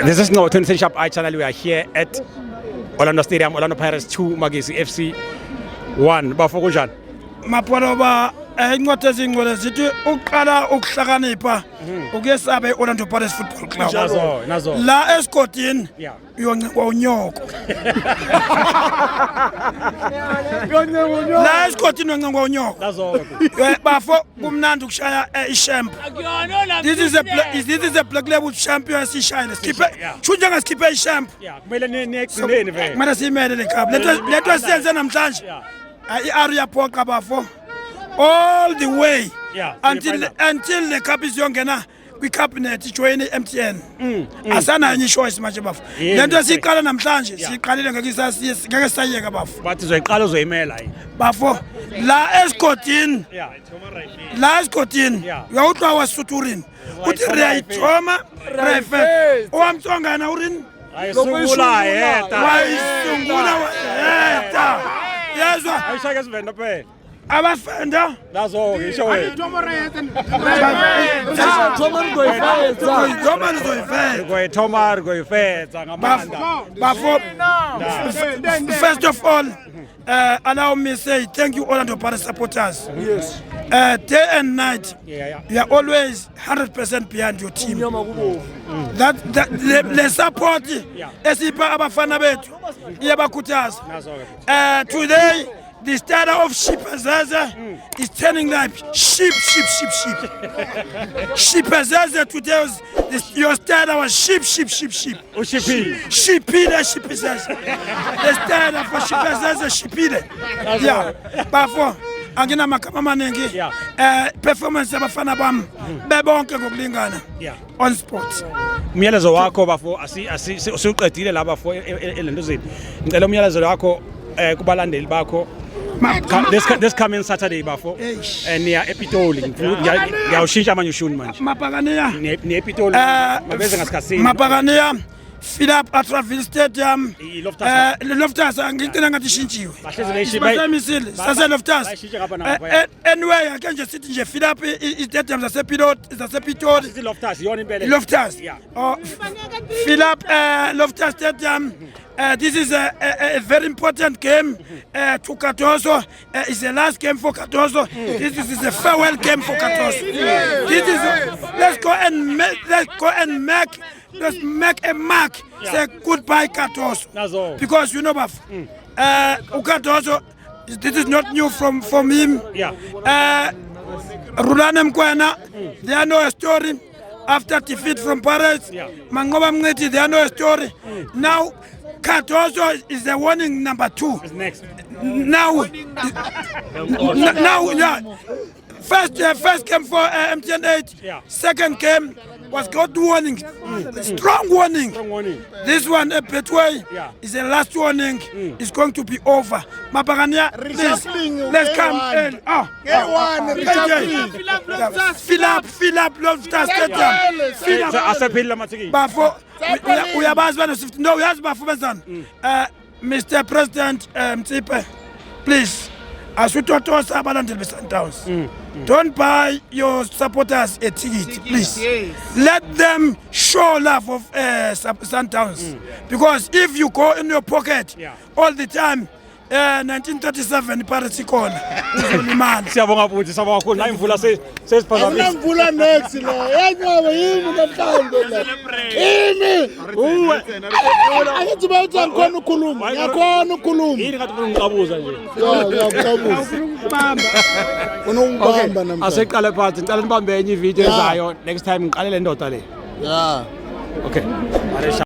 This is no 26 Sharp I channel. We are here at Orlando Stadium, Orlando Pirates 2, Magesi FC 1. Bafoko njani? Mapoloba incwadi ezingcwele zithi uqala ukuhlakanipha ukuyesabe Orlando Pirates Football Club. Nazo. La esigodini uyoncikwa unyoko. La esigodini uyoncikwa unyoko. Nazo. Bafo kumnandi ukushaya ishemp. This is a black level champion sishayile. Skipper. Shunja ngaskipper ishemp. Kumele nextendeni vele. Kumele simele le club. Let us senze namhlanje. I-area phoqa bafo. All the way until the cup is yongena kwi-cabinet join MTN asana enye choice manje bafu lento esiqala namhlanje siqalile ngeke sayeka bafu bathi uzoyiqala uzoyimela yini bafo la esigodini uyawuthwa wasuthurini uthi riyayithoma refe owamtsongana urini ayisungula yeta wayisungula yeta yezwa ayishaka esivenda phela abafenda nazo ngisho wena Tomar goyifetsa ngamandla bafo first of all allow me say thank you Orlando Pirates supporters. Yes. Day and night you are always 100% behind your team. That the support esipa abafana bethu iyabakhuthaza. Today the starter of Shipazaza is turning like sheep. Shipazaza today your starter was sheep. Shipide. The starter for Shipazaza Shipide. Yeah. Bafo angina makama manengi. Performance abafana bam bebonke ngokulingana. On sport. Umyalezo wakho bafo usuqedile la bafo elentozini. Ngicela umyalezo wakho kubalandeli bakho. This coming Saturday bafo and near Epitoli ngiyawushintsha manje ushuni manje Mapagania ne Epitoli mabeze ngasikhathini Mapagania fill up at Travis Stadium Loftus ngicela ngathi shintshiwe basemisile sase Loftus anyway ake nje sithi nje fill up i-stadium zasepitoli Loftus yona impela Loftus fill up Loftus Stadium. This is a very important game to Cardozo. It's the last game for Cardozo. This is a farewell game for Cardozo. Let's go and make a mark. Say goodbye Cardozo. Because you know, Cardozo, this is not new from him. Rulane Mkwena, they know a story. After defeat from Pirates, Mangoba Mngeti, they know a story. Now, Cardozo is the warning number 2. Next. Now, first game for MTN 8. Second game was good warning. Strong warning. This one, Betway, is the last warning. It's going to be over. Mapagania, please, let's come in. Fill up, Loftus Stadium. Bafo, we are no, we have Bafo. Mr. President, Mtsipe, please, as we talk to us about until the Sundowns, don't buy your supporters a ticket, please. Let them show love of Sundowns. Because if you go in your pocket all the time, 1937 Pirates ikona uzolimala siyabonga futhi sabonga kakhulu la imvula sesiphazamisa imvula next la yanqaba yini namhlanje la yini uwe akithi bayitha khona ukukhuluma yakhona ukukhuluma yini ngathi ufuna ungiqabuza nje ngiyakuqabuza unongibamba namhlanje aseqale phansi ngicela nibambe enye ivideo ezayo next time ngiqalele indoda le okay Maresha